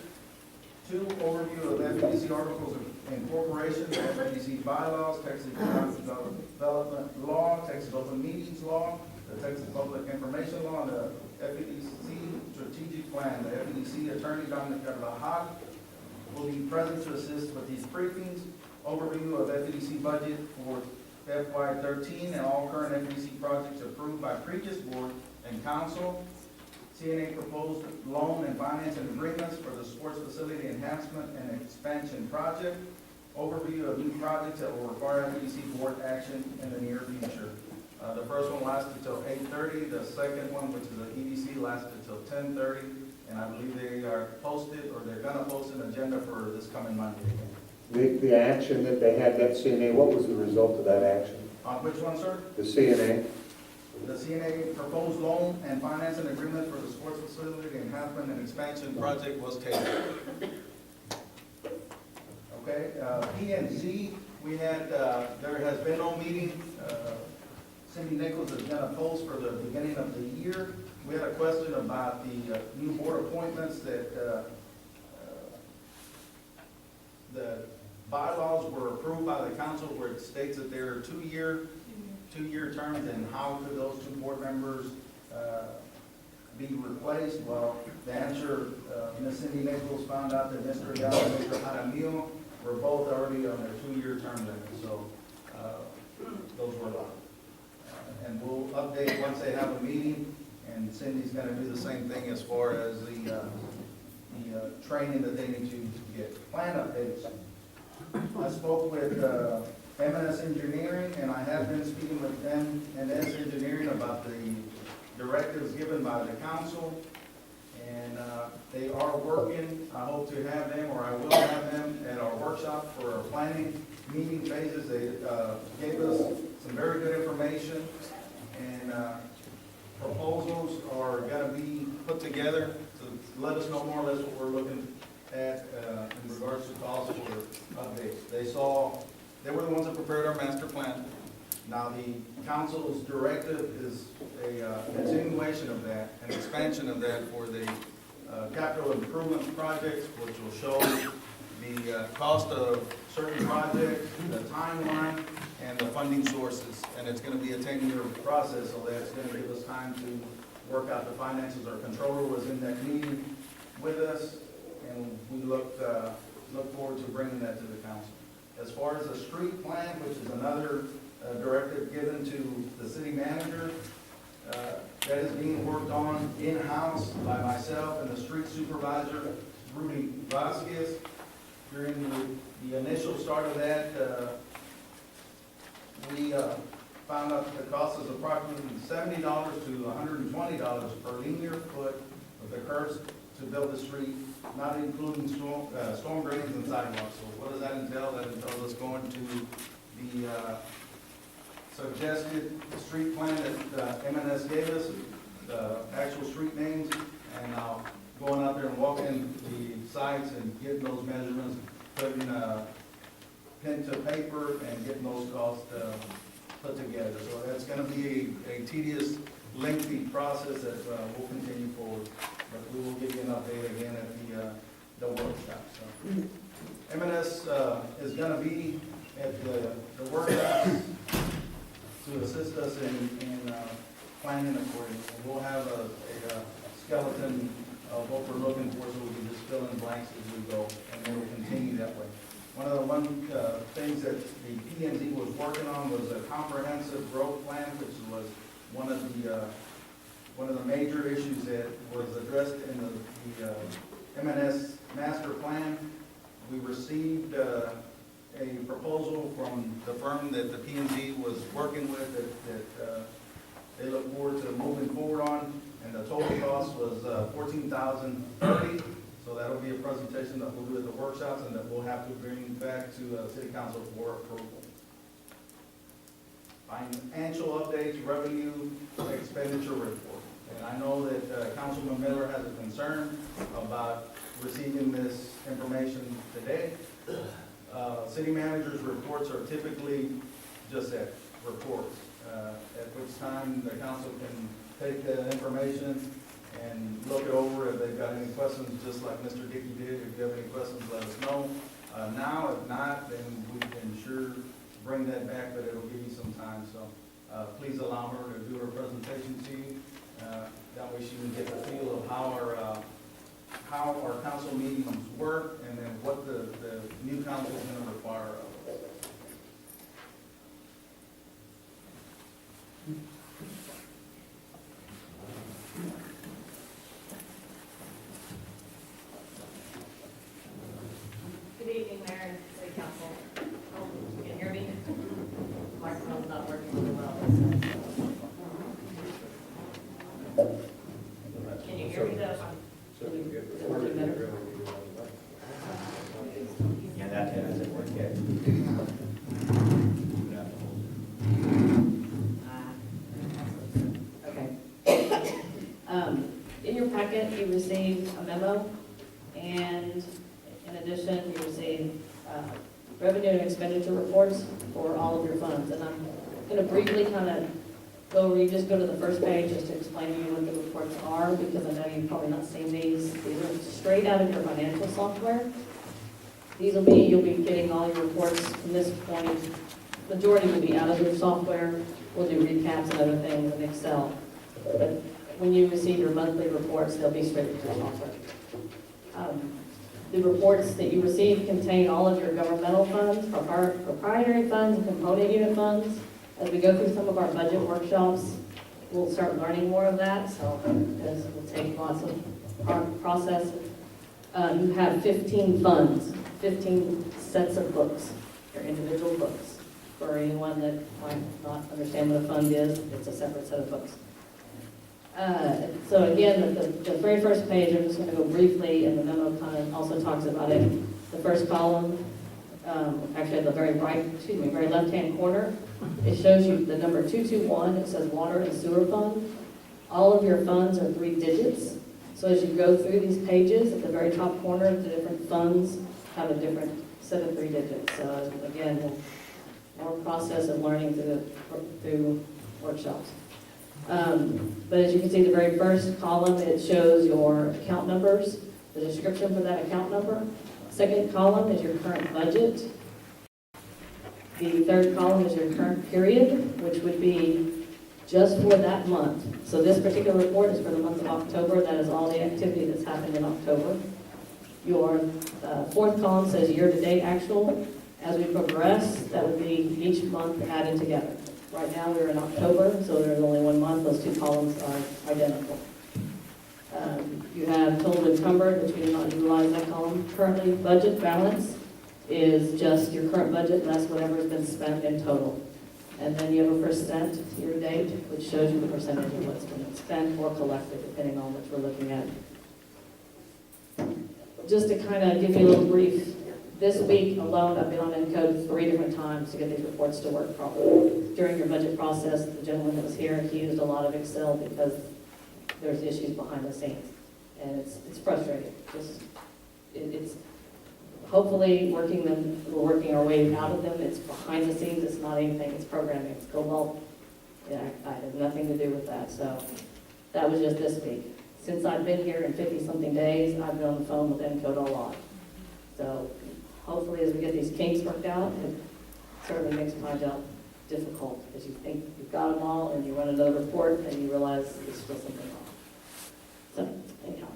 2, overview of FEDC articles of incorporation, FEDC bylaws, Texas Economic Development Law, Texas Open Meetings Law, the Texas Public Information Law, and the FEDC Strategic Plan. The FEDC Attorney Dominic Carvajal will be present to assist with these briefings, overview of FEDC budget for FY13 and all current FEDC projects approved by previous board and council, CNA proposed loan and financing agreements for the sports facility enhancement and expansion project, overview of new projects that will require FEDC board action in the near future. The first one lasted till 8:30, the second one, which is the EDC, lasted till 10:30, and I believe they are posted, or they're gonna post an agenda for this coming Monday. The action that they had, that CNA, what was the result of that action? On which one, sir? The CNA? The CNA proposed loan and financing agreement for the sports facility enhancement and expansion project was tabled. Okay, P&Z, we had, there has been no meeting. Cindy Nichols has done a post for the beginning of the year. We had a question about the new board appointments that the bylaws were approved by the council where it states that there are two-year terms, and how could those two board members be replaced? Well, the answer, Ms. Cindy Nichols found out that Mr. Young and Mr. Jaramillo were both already on their two-year term limit, so those were allowed. And we'll update once they have a meeting, and Cindy's gonna do the same thing as far as the training that they need to get. Plan updates. I spoke with M&S Engineering, and I have been speaking with M&S Engineering about the directives given by the council, and they are working. I hope to have them, or I will have them, at our workshop for our planning meeting phases. They gave us some very good information, and proposals are gonna be put together to let us know more or less what we're looking at in regards to calls for updates. They were the ones that prepared our master plan. Now, the council's directive is a continuation of that, an expansion of that for the capital improvement projects, which will show the cost of certain projects, the timeline, and the funding sources. And it's gonna be a 10-year process, so that's gonna give us time to work out the finances. Our controller was in that meeting with us, and we look forward to bringing that to the council. As far as the street plan, which is another directive given to the city manager, that is being worked on in-house by myself and the street supervisor, Rudy Vasquez. During the initial start of that, we found out that the cost is approximately $70 to $120 per linear foot of the curbs to build the street, not including storm drains and sidewalks. So what does that entail? That entails us going to the suggested street plan that M&S gave us, the actual street names, and now going out there and walking the sites and getting those measurements, putting pen to paper and getting those costs put together. So that's going to be a tedious, lengthy process that will continue forward. But we will give you an update again at the workshop. So M&S is going to be at the workshop to assist us in planning accordingly. We'll have a skeleton of what we're looking for, so we can just fill in blanks as we go, and then we'll continue that way. One of the things that the P&Z was working on was a comprehensive growth plan, which was one of the major issues that was addressed in the M&S master plan. We received a proposal from the firm that the P&Z was working with that they look forward to moving forward on, and the total cost was $14,030. So that'll be a presentation that we'll do at the workshops, and that we'll have to bring back to City Council for approval. Financial updates, revenue, expenditure report. And I know that Councilman Miller has a concern about receiving this information today. City managers' reports are typically just that, reports, at which time the council can take the information and look it over. If they've got any questions, just like Mr. Dickey did, if you have any questions, let us know. Now, if not, then we can sure bring that back, but it'll give you some time. So please allow her to do her presentation to you. That way she can get the feel of how our how our council meetings work, and then what the new council is gonna require of us. Good evening, Mayor and City Council. You can hear me? Microphone's not working really well. Can you hear me though? Is it working better? Yeah, that doesn't work yet. Okay. In your packet, you received a memo, and in addition, you received revenue and expenditure reports for all of your funds. And I'm going to briefly kind of go over, you just go to the first page just to explain to you what the reports are, because I know you've probably not seen these. These are straight out of your financial software. These will be, you'll be getting all your reports from this point. Majority will be out of your software. We'll do recaps and other things in Excel. But when you receive your monthly reports, they'll be straight into your software. The reports that you receive contain all of your governmental funds, proprietary funds, and component unit funds. As we go through some of our budget workshops, we'll start learning more of that, so as we'll take lots of process. You have 15 funds, 15 sets of books, your individual books. For anyone that might not understand what a fund is, it's a separate set of books. So again, the very first page, I'm just going to go briefly, and the memo kind of also talks about it. The first column, actually at the very very left-hand corner, it shows you the number 221. It says water and sewer fund. All of your funds are 3 digits. So as you go through these pages, at the very top corner, the different funds have a different set of 3 digits. So again, more process of learning through workshops. But as you can see, the very first column, it shows your account numbers, the description for that account number. Second column is your current budget. The third column is your current period, which would be just for that month. So this particular report is for the month of October. That is all the activity that's happened in October. Your fourth column says year-to-date actual. As we progress, that would be each month added together. Right now, we're in October, so there's only 1 month. Those 2 columns are identical. You have total encumbered, which we do not utilize that column. Currently, budget balance is just your current budget less whatever has been spent in total. And then you have a percent year-to-date, which shows you the percentage of what's been spent or collected, depending on which we're looking at. Just to kind of give you a little brief, this week alone, I've been on Encode 3 different times to get these reports to work properly. During your budget process, the gentleman that was here, he used a lot of Excel because there's issues behind the scenes. And it's frustrating. It's hopefully we're working our way out of them. It's behind the scenes. It's not anything. It's programming. It's Cobalt. Yeah, I have nothing to do with that. So that was just this week. Since I've been here in 50-something days, I've been on the phone with Encode a lot. So hopefully as we get these kinks worked out, it certainly makes my job difficult because you think you've got them all and you run another report and you realize there's still something wrong. So anyhow,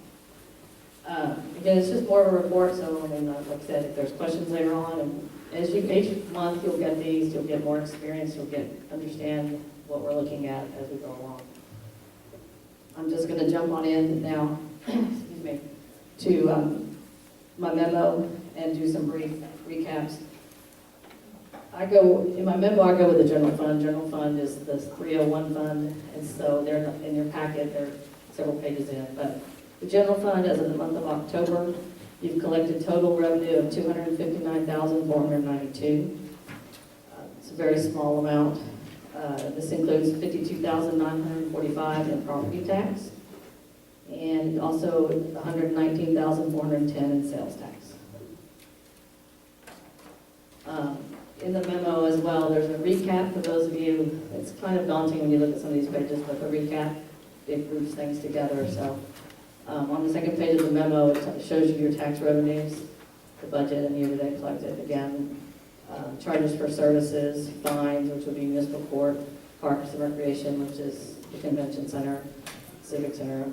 again, it's just more of a report. So I mean, like I said, if there's questions later on, and as you each month you'll get these, you'll get more experience, you'll understand what we're looking at as we go along. I'm just going to jump on in now, excuse me, to my memo and do some brief recaps. In my memo, I go with the general fund. General fund is the 301 fund, and so they're in your packet. They're several pages in. But the general fund, as of the month of October, you've collected total revenue of $259,492. It's a very small amount. This includes $52,945 in property tax, and also $119,410 in sales tax. In the memo as well, there's a recap for those of you. It's kind of daunting when you look at some of these pages, but the recap, it groups things together. So on the second page of the memo, it shows you your tax revenues, the budget, and year-to-date collected. Again, charges for services, fines, which would be municipal court, parks and recreation, which is the convention center, civic center,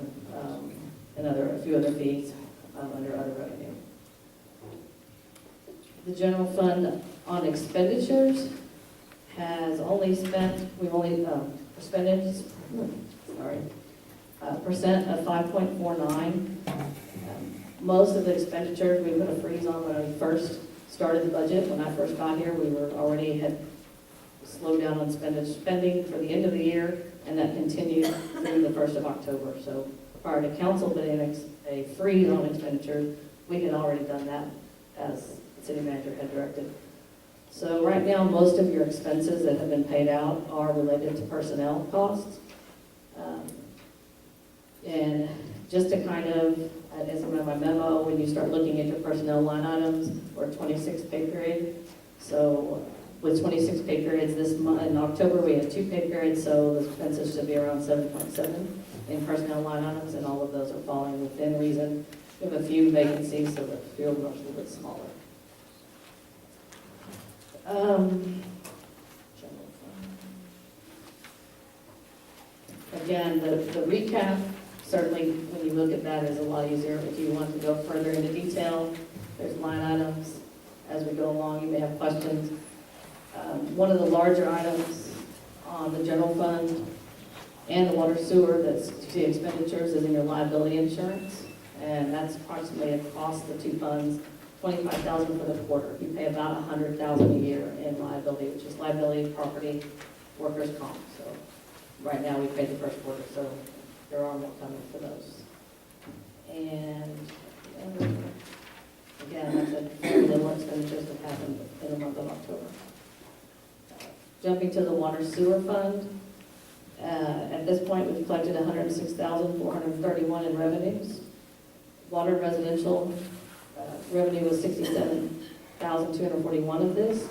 and a few other fees. under other revenue. The general fund on expenditures has only spent, we've only, percentage, percent of 5.49. Most of the expenditures, we put a freeze on when we first started the budget. When I first got here, we were already had slowed down on spending for the end of the year, and that continued through the 1st of October. So prior to council putting a freeze on expenditures, we had already done that as the city manager had directed. So right now, most of your expenses that have been paid out are related to personnel costs. And just to kind of, as in my memo, when you start looking at your personnel line items, we're 26 pay period. So with 26 pay periods this month, in October, we have 2 pay periods, so the expenses should be around 7.7 in personnel line items, and all of those are falling within reason. We have a few vacancies, so the field are a little bit smaller. Again, the recap, certainly when you look at that, is a lot easier. If you want to go further into detail, there's line items. As we go along, you may have questions. One of the larger items on the general fund and the water sewer that's the expenditures is in your liability insurance. And that's approximately across the two funds, $25,000 for the quarter. You pay about $100,000 a year in liability, which is liability, property, workers' comp. So right now we pay the first quarter, so there are more coming for those. And again, that's a very little expenditures that happened in the month of October. Jumping to the water sewer fund, at this point we've collected $106,431 in revenues. Water residential revenue was $67,241 of this,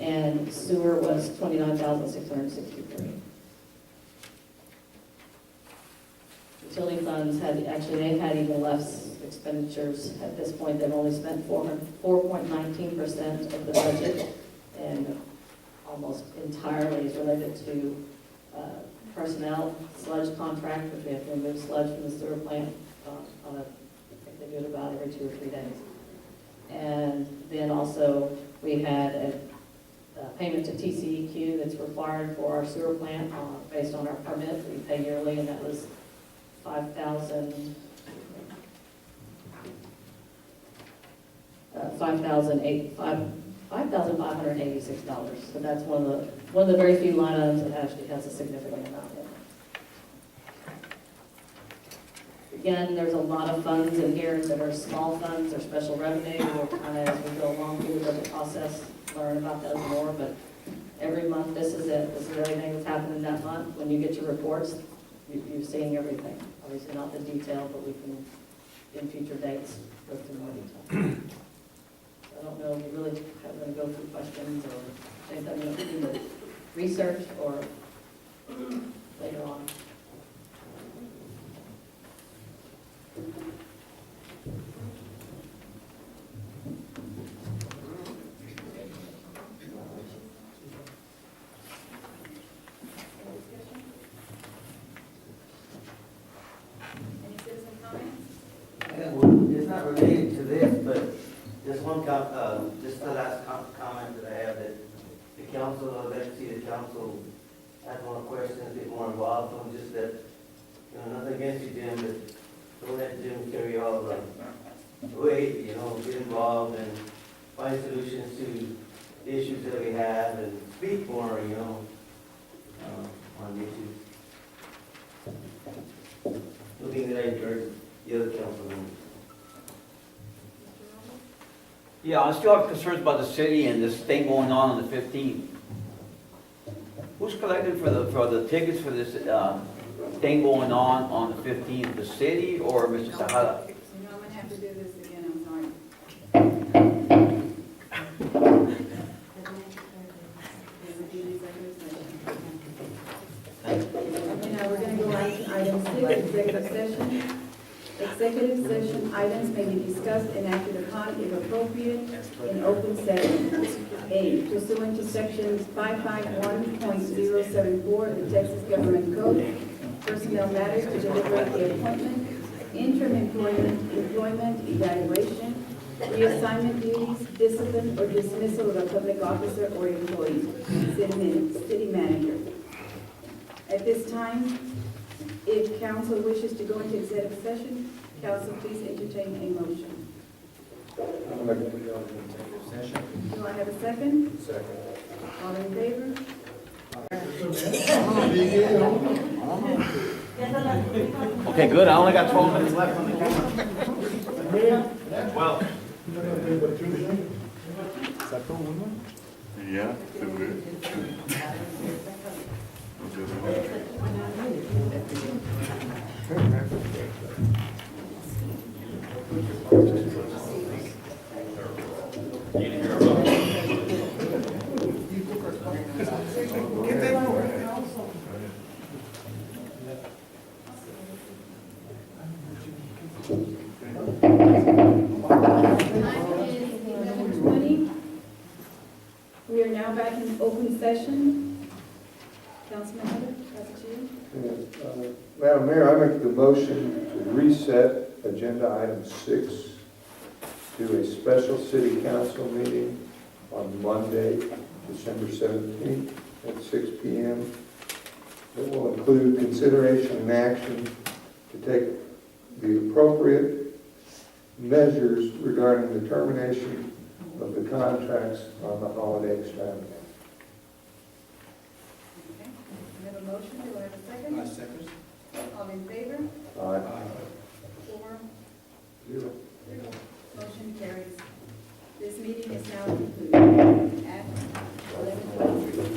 and sewer was $29,663. Utility funds they've had even less expenditures at this point. They've only spent 4.19% of the budget, and almost entirely is related to personnel, sludge contract, which we have to remove sludge from the sewer plant on a, I think they do it about every 2 or 3 days. And then also we had a payment to TCEQ that's required for our sewer plant based on our permit. We pay yearly, and that was $5,586. So that's one of the very few line items that actually has a significant amount in it. Again, there's a lot of funds in here that are small funds or special revenue. We'll kind of, as we go along through the budget process, learn about those more. But every month, this is it. This is everything that's happened in that month. When you get your reports, you're seeing everything. Obviously not the detail, but we can, in future dates, go through more detail. I don't know if you really have to go through questions or anything you do the research or later on. Any citizen comments? Yeah, well, it's not related to this, but just just the last comment that I have, that the council, I'd like to see the council ask more questions, a bit more involved, from just that, nothing against you, Jim, but don't let Jim carry all the weight, get involved and find solutions to the issues that we have and speak more, on the issues. Looking that I encourage the other council members. Yeah, I still have concerns about the city and this thing going on the 15th. Who's collecting for the tickets for this thing going on the 15th? The city or Mr. Tejada? I'm gonna have to do this again, I'm sorry. Okay, now we're gonna go on to item 6, executive session. Executive session items may be discussed and acted upon if appropriate in open session. A, pursuant to sections 551.074 of the Texas Government Code, personnel matters to deliberate the appointment, interim employment evaluation, reassignment duties, discipline, or dismissal of a public officer or employee. City manager. At this time, if council wishes to go into executive session, council please entertain a motion. I'll make it go into executive session. Do I have a second? Second. All in favor? Okay, good, I only got 12 minutes left on the camera. Well. Yeah, se ve. We are now back in open session. Councilman Hunter, that's you. Madam Mayor, I make the motion to reset agenda item 6 to a special city council meeting on Monday, December 17th at 6 p.m. It will include consideration and action to take the appropriate measures regarding the termination of the contracts on the holiday extravaganza. Okay. We have a motion. Do I have a second? I second. All in favor? Aye. 4, 0. 0. Motion carries. This meeting is now concluded at 11:23.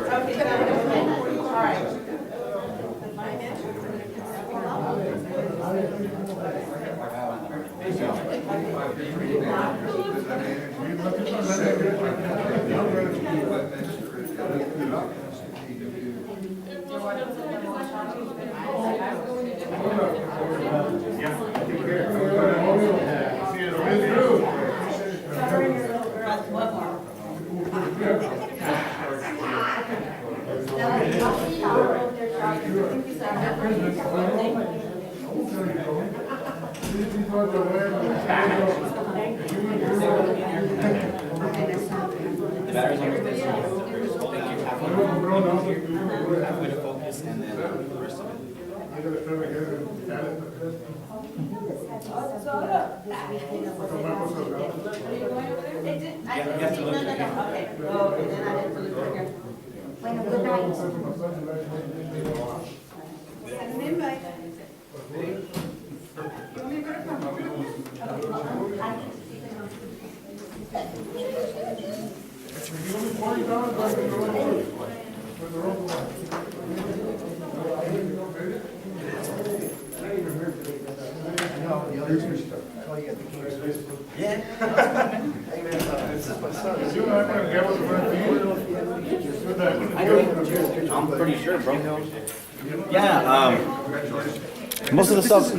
Okay. The battery's almost dead, so thank you. Halfway to focus and then the rest of it. Bueno, good night. I'm pretty sure, bro. Yeah, most of the stuff.